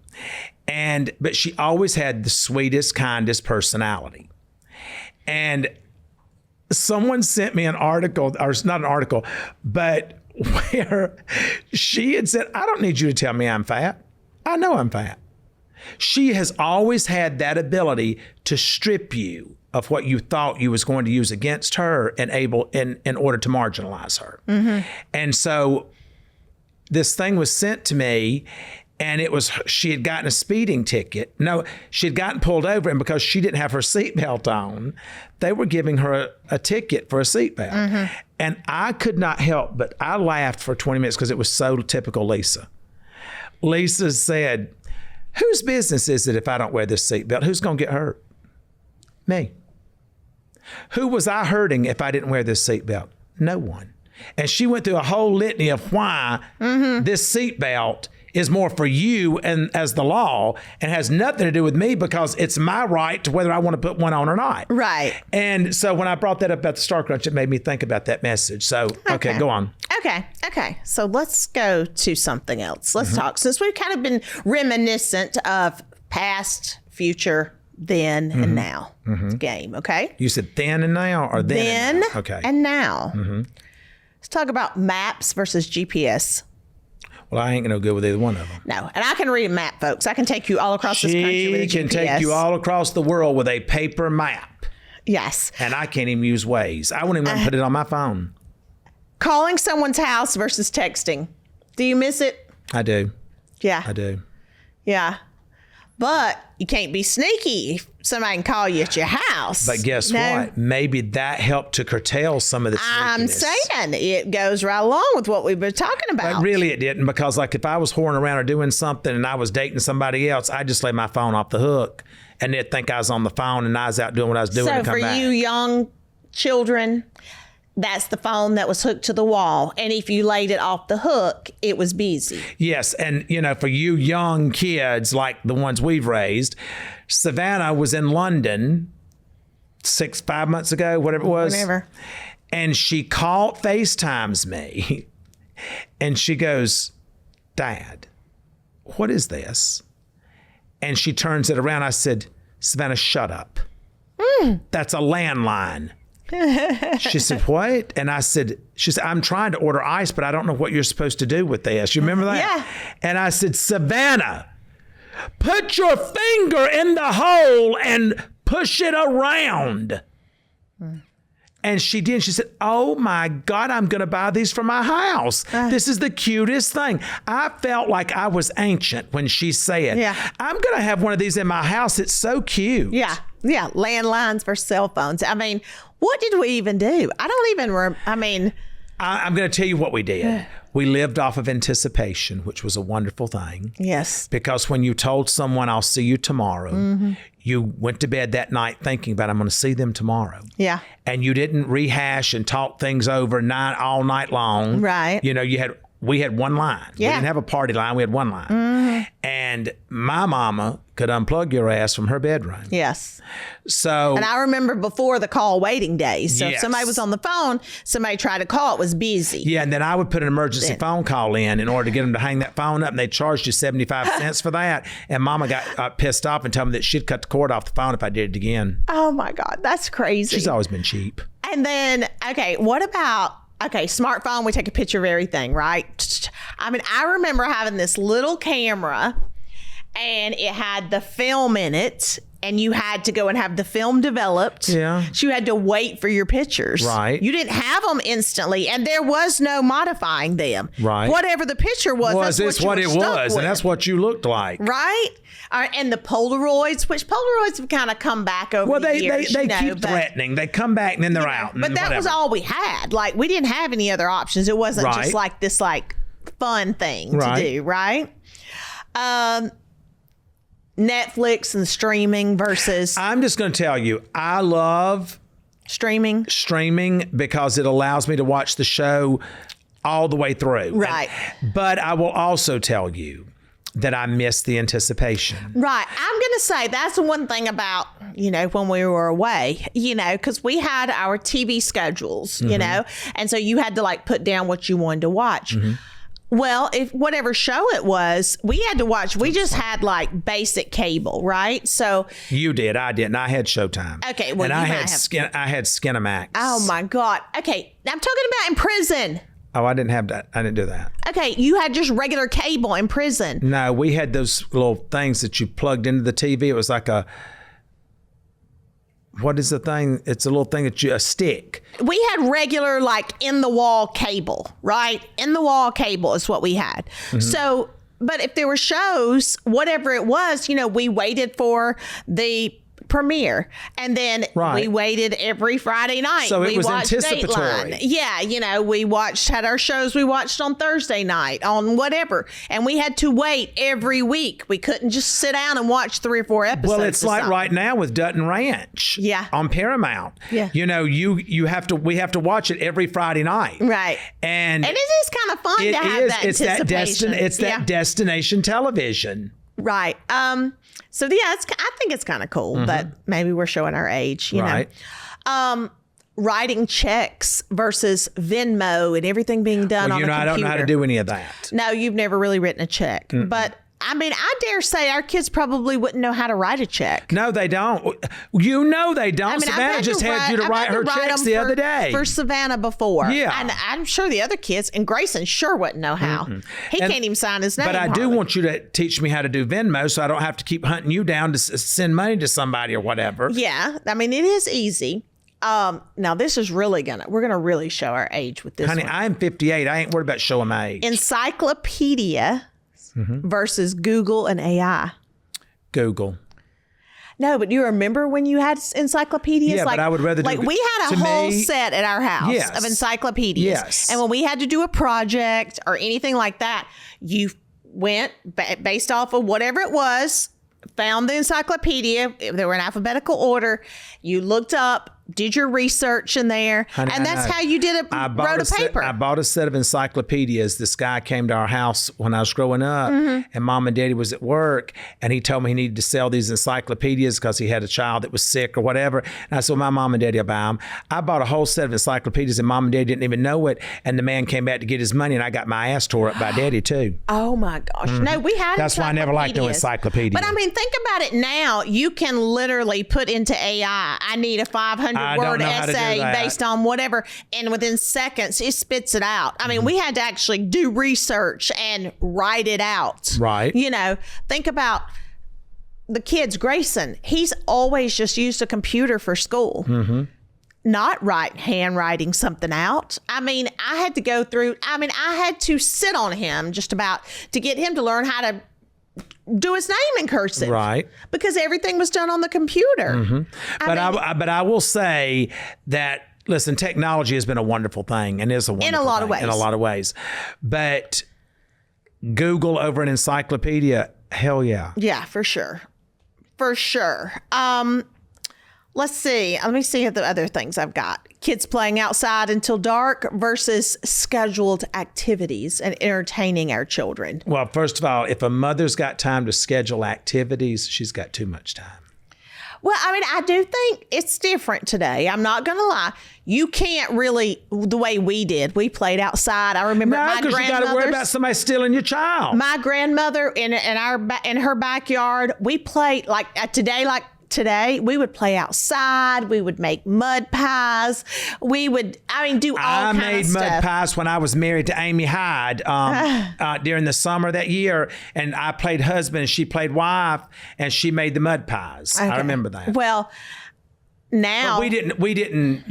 but she always had the sweetest, kindest personality. And someone sent me an article, or not an article, but where she had said, I don't need you to tell me I'm fat. I know I'm fat. She has always had that ability to strip you of what you thought you was going to use against her and in order to marginalize her. Mm-hmm. And so this thing was sent to me, and she had gotten a speeding ticket. No, she had gotten pulled over, and because she didn't have her seatbelt on, they were giving her a ticket for a seatbelt. Mm-hmm. And I could not help, but I laughed for 20 minutes because it was so typical Lisa. Lisa said, whose business is it if I don't wear this seatbelt? Who's going to get hurt? Me. Who was I hurting if I didn't wear this seatbelt? No one. And she went through a whole litany of why this seatbelt is more for you and as the law, and has nothing to do with me because it's my right to whether I want to put one on or not. Right. And so when I brought that up about the Star Crunch, it made me think about that message. So, okay, go on. Okay. So let's go to something else. Let's talk. Since we've kind of been reminiscent of past, future, then, and now game, okay? You said then and now, or then and now? Okay. And now. Let's talk about maps versus GPS. Well, I ain't going to go with either one of them. No, and I can read a map, folks. I can take you all across this country with a GPS. She can take you all across the world with a paper map. Yes. And I can't even use Waze. I wouldn't even put it on my phone. Calling someone's house versus texting. Do you miss it? I do. Yeah. I do. Yeah. But you can't be sneaky if somebody can call you at your house. But guess what? Maybe that helped to curtail some of the sneakiness. I'm saying it goes right along with what we've been talking about. But really it didn't, because like if I was whoring around or doing something and I was dating somebody else, I'd just lay my phone off the hook and they'd think I was on the phone and I was out doing what I was doing and come back. So for you young children, that's the phone that was hooked to the wall. And if you laid it off the hook, it was busy. Yes. And, for you young kids like the ones we've raised, Savannah was in London 5 months ago, whatever it was. Whenever. And she FaceTimes me and she goes, Dad, what is this? And she turns it around. I said, Savannah, shut up. That's a landline. She said, what? And she said, I'm trying to order ice, but I don't know what you're supposed to do with this. You remember that? Yeah. And I said, Savannah, put your finger in the hole and push it around. And she did. She said, oh my God, I'm going to buy these for my house. This is the cutest thing. I felt like I was ancient when she said, I'm going to have one of these in my house. It's so cute. Yeah. Landlines versus cell phones. I mean, what did we even do? I don't even I'm going to tell you what we did. We lived off of anticipation, which was a wonderful thing. Yes. Because when you told someone, I'll see you tomorrow, you went to bed that night thinking about, I'm going to see them tomorrow. Yeah. And you didn't rehash and talk things over all night long. Right. We had one line. Yeah. We didn't have a party line. We had one line. And my mama could unplug your ass from her bedroom. Yes. So. And I remember before the call waiting days. So if somebody was on the phone, somebody tried to call, it was busy. Yeah. And then I would put an emergency phone call in order to get them to hang that phone up. And they charged you 75 cents for that. And mama got pissed off and told me that she'd cut the cord off the phone if I did it again. Oh my God. That's crazy. She's always been cheap. And then, what about, smartphone, we take a picture of everything, right? I mean, I remember having this little camera and it had the film in it and you had to go and have the film developed. Yeah. So you had to wait for your pictures. Right. You didn't have them instantly and there was no modifying them. Right. Whatever the picture was, that's what it was. And that's what you looked like. Right. And the Polaroids, which Polaroids have kind of come back over the years. They keep threatening. They come back and then they're out. But that was all we had. Like, we didn't have any other options. It wasn't just like this fun thing to do, right? Netflix and streaming versus I'm just going to tell you, I love streaming because it allows me to watch the show all the way through. Right. But I will also tell you that I miss the anticipation. Right. I'm going to say that's the one thing about, when we were away, because we had our TV schedules, and so you had to like put down what you wanted to watch. Well, if whatever show it was, we had to watch. We just had like basic cable, right? So you did, I didn't. I had Showtime. Okay, well, and you I might had have. I had Skinamax. Oh my God. Okay, I'm talking about in prison. Oh, I didn't have that. I didn't do that. Okay, you had just regular cable in prison. No, we had those little things that you plugged into the TV. It was like what is the thing? It's a little thing a stick. We had regular, like, in-the-wall cable, right? In-the-wall cable is what we had. So, but if there were shows, whatever it was, we waited for the premiere, and then we waited every Friday night. So it we was watched anticipatory. Dateline. Yeah, we had our shows we watched on Thursday night, on whatever, and we had to wait every week. We couldn't just sit down and watch 3 or 4 episodes. Well, it's like right now with Dutton Ranch. Yeah. On Paramount. Yeah. We have to watch it every Friday night. Right. And it is kind of fun to have that anticipation. It's that destination television. Right. So yeah, I think it's kind of cool, but maybe we're showing our age, you know. Writing checks versus Venmo and everything being done on a computer. I don't know how to do any of that. No, you've never really written a check, but I mean, I dare say our kids probably wouldn't know how to write a check. No, they don't. You know they don't. I mean, Savannah just had you to write her checks the other day. For Savannah before. Yeah. And I'm sure the other kids, and Grayson sure wouldn't know how. He can't even sign his name. But I do hardly. want you to teach me how to do Venmo so I don't have to keep hunting you down to send money to somebody or whatever. Yeah. I mean, it is easy. Now this is really we're gonna really show our age with this. Honey, one. I'm 58. I ain't worried about showing my age. Encyclopedia versus Google and AI. Google. No, but you remember when you had encyclopedias? Yeah, but I would rather do we had a whole set at our house Yes. of encyclopedias. Yes. And when we had to do a project or anything like that, you went based off of whatever it was, found the encyclopedia. They were in alphabetical order. You looked up, did your research in there, Honey, and that's how you wrote a paper. I bought a set of encyclopedias. This guy came to our house when I was growing up, and Mom and Daddy was at work, and he told me he needed to sell these encyclopedias because he had a child that was sick or whatever. And I said, well, my Mom and Daddy will buy them. I bought a whole set of encyclopedias, and Mom and Daddy didn't even know it. And the man came back to get his money, and I got my ass tore up by Daddy too. Oh my gosh! No, we had. That's why I never liked no encyclopedia. But I mean, think about it now. You can literally put into AI, I need a 500-word essay based on whatever, and within seconds it spits it out. I mean, we had to actually do research and write it out. Right. Think about the kids. Grayson, he's always just used a computer for school. Not handwriting something out. I mean, I had to sit on him just about to get him to learn how to do his name in cursive. Right. Because everything was done on the computer. But I will say that, listen, technology has been a wonderful thing and is a wonderful in a lot thing, of ways. In a lot of ways. But Google over an encyclopedia, hell yeah. Yeah, for sure. For sure. Let's see. Let me see the other things I've got. Kids playing outside until dark versus scheduled activities and entertaining our children. Well, first of all, if a mother's got time to schedule activities, she's got too much time. Well, I mean, I do think it's different today. I'm not going to lie. You can't really, the way we did. We played outside. I remember my because you got to worry about somebody stealing your child. My grandmother in her backyard, we played today, we would play outside. We would make mud pies. We would, do all kinds of stuff. I made mud pies when I was married to Amy Hyde during the summer that year. And I played husband and she played wife and she made the mud pies. Okay. I remember that. Well, now. But we didn't, we didn't.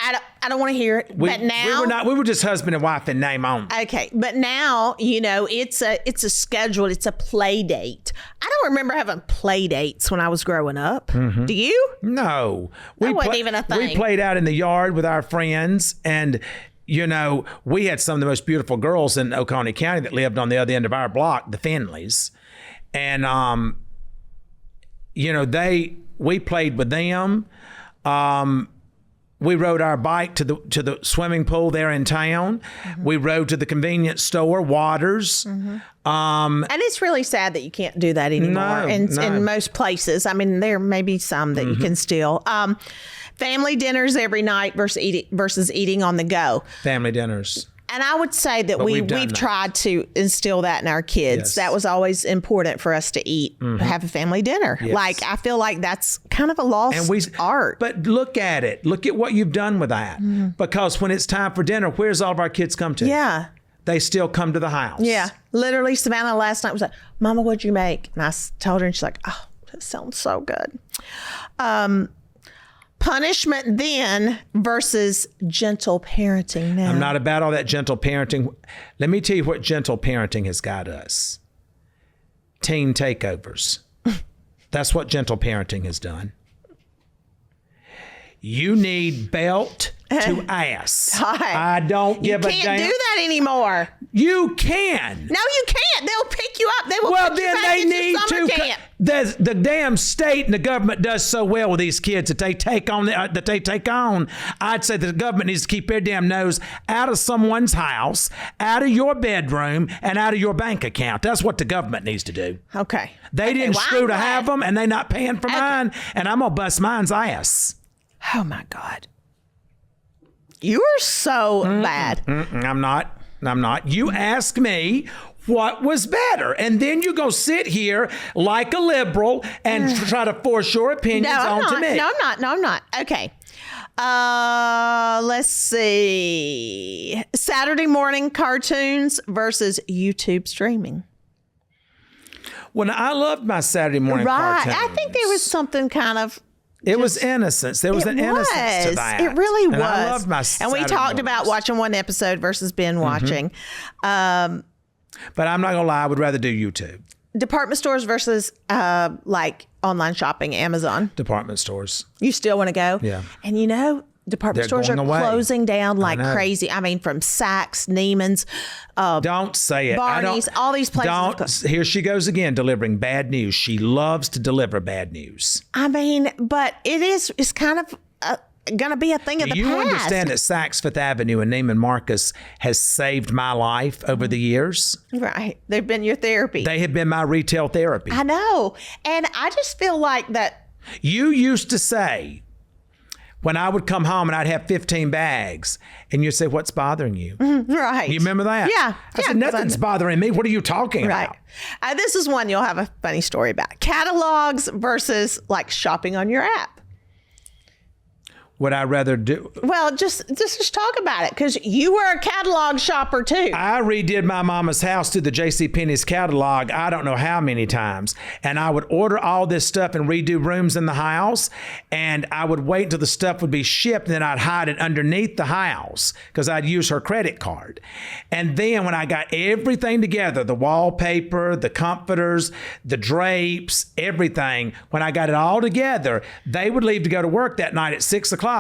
I don't want to hear it. But now we were just husband and wife in name only. Okay, but now it's a scheduled. It's a play date. I don't remember having play dates when I was growing up. Do you? No, that wasn't even a thing. We played out in the yard with our friends, and we had some of the most beautiful girls in Oconee County that lived on the other end of our block, the Finleys. And we played with them. We rode our bike to the swimming pool there in town. Mm-hmm. We rode to the convenience store, Waters. Mm-hmm. And it's really sad that you can't do that anymore in most places. I mean, there may be some that you can still. Family dinners every night versus eating on the go. Family dinners. And I would say that we've tried to instill that in our kids. Yes. That was always important for us to eat, have a family dinner. Yes. Like, I feel like that's kind of a lost art. But look at it. Look at what you've done with that. Because when it's time for dinner, where's all of our kids come to? Yeah. They still come to the house. Yeah. Literally, Savannah last night was like, Mama, what'd you make? And I told her, and she's like, oh, that sounds so good. Punishment then versus gentle parenting now. I'm not about all that gentle parenting. Let me tell you what gentle parenting has got us. Teen takeovers. That's what gentle parenting has done. You need belt to ass. I don't give a damn. You can't do that anymore. You can. No, you can't. They'll pick you up. They will well, put you then back they into need summer to. camp. The damn state and the government does so well with these kids that they take on. I'd say that the government needs to keep their damn nose out of someone's house, out of your bedroom, and out of your bank account. That's what the government needs to do. Okay. They didn't screw to have them, and they not paying for mine, and I'm gonna bust mine's ass. Oh my God. You are so bad. I'm not. You ask me what was better, and then you go sit here like a liberal and try to force your opinions onto me. No, I'm not. Okay. Let's see. Saturday morning cartoons versus YouTube streaming. When I loved my Saturday morning cartoons. I think there was something kind of... It was innocence. There was an innocence to that. It really was. And I loved my And we talked about watching one episode versus binge watching. But I'm not going to lie. I would rather do YouTube. Department stores versus like online shopping, Amazon. Department stores. You still want to go? Yeah. And department stores are closing down like crazy. I mean, from Saks, Neiman's, don't say it. Barney's, all these places. Here she goes again, delivering bad news. She loves to deliver bad news. I mean, but it's kind of going to be a thing of the past. You understand that Saks Fifth Avenue and Neiman Marcus has saved my life over the years? Right. They've been your therapy. They have been my retail therapy. I know. And I just feel like that. You used to say, when I would come home and I'd have 15 bags, and you'd say, what's bothering you? Right. You remember that? Yeah. I said, nothing's bothering me. What are you talking about? This is one you'll have a funny story about. Catalogs versus like shopping on your app. Would I rather do? Well, just talk about it, because you were a catalog shopper too. I redid my mama's house to the JCPenney's catalog I don't know how many times. And I would order all this stuff and redo rooms in the house. And I would wait until the stuff would be shipped, and then I'd hide it underneath the house because I'd use her credit card. And then when I got everything together, the wallpaper, the comforters, the drapes, everything, when I got it all together, they would leave to go to work that night at 6 o'clock.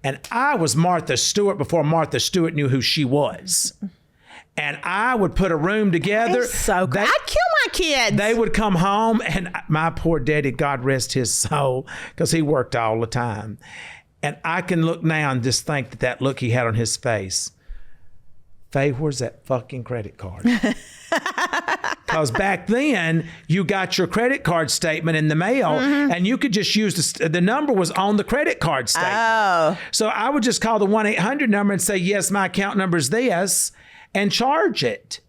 And I was Martha Stewart before Martha Stewart knew who she was. And I would put a room together. So good. I'd kill my kids. They would come home, and my poor daddy, God rest his soul, because he worked all the time. And I can look now and just think that look he had on his face. Faye, where's that fucking credit card? Because back then, you got your credit card statement in the mail, and you could just use the number was on the credit card statement. Oh. So I would just call the 1-800 number and say, yes, my account number is this, and charge it.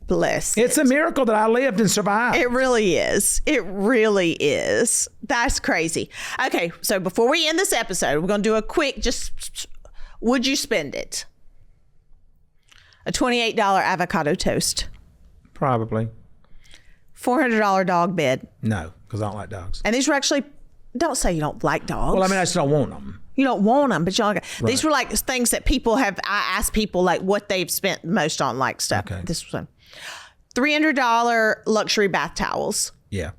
Bless. It's a miracle that I lived and survived. It really is. It really is. That's crazy. Okay, so before we end this episode, we're going to do a quick, would you spend it? A $28 avocado toast. Probably. $400 dog bed. No, because I don't like dogs. And these were actually, don't say you don't like dogs. Well, I mean, I just don't want them. You don't want them, but you don't. Right. These were like things that people have, I asked people like what they've spent most on like stuff. Okay. This was one. $300 luxury bath towels. Yeah.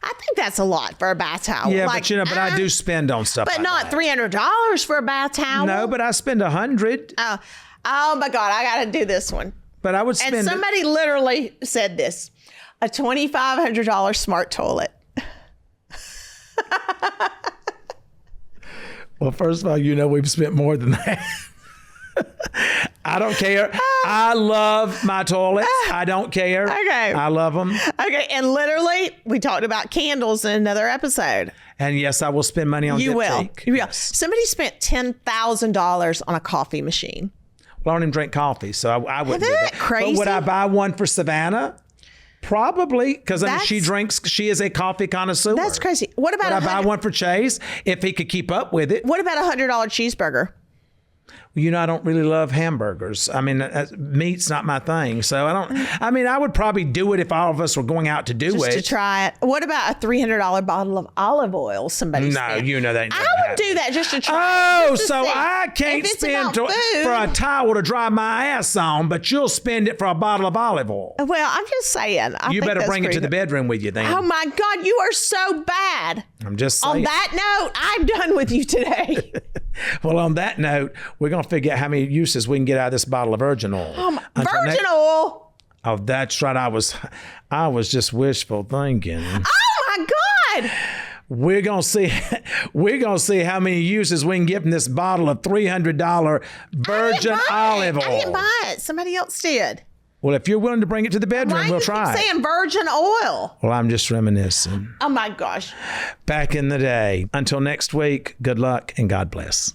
I think that's a lot for a bath towel. Yeah, but but I do spend on stuff but like not that. $300 for a bath towel. No, but I spend $100. Oh my God, I got to do this one. But I would spend. And somebody literally said this. A $2,500 smart toilet. Well, first of all, we've spent more than that. I don't care. I love my toilets. I don't care. Okay. I love them. Okay. And literally, we talked about candles in another episode. And yes, I will spend money on You will. Diptyque. You will. Somebody spent $10,000 on a coffee machine. Well, I don't even drink coffee, so I wouldn't do Isn't that. that crazy? But would I buy one for Savannah? Probably, because That's- she is a coffee connoisseur. That's crazy. What about Would I buy one for Chase if he could keep up with it? What about $100 cheeseburger? I don't really love hamburgers. I mean, meat's not my thing. So I would probably do it if all of us were going out to do Just it. to try it. What about a $300 bottle of olive oil somebody No, spent? that ain't I gonna would happen. do that just to try. Oh, just to so see. I can't If it's spend about food- for a towel to dry my ass on, but you'll spend it for a bottle of olive oil. Well, I'm just saying. You better bring it to the bedroom with you then. Oh my God, you are so bad. I'm just saying. On that note, I'm done with you today. Well, on that note, we're going to figure out how many uses we can get out of this bottle of virgin oil. Virgin oil. Oh, that's right. I was just wishful thinking. Oh my God. We're gonna see how many uses we can get from this bottle of $300 virgin olive oil. I didn't buy it. Somebody else did. Well, if you're willing to bring it to the bedroom, Why we'll do you try keep it. saying virgin oil? Well, I'm just reminiscing. Oh my gosh. Back in the day. Until next week, good luck and God bless.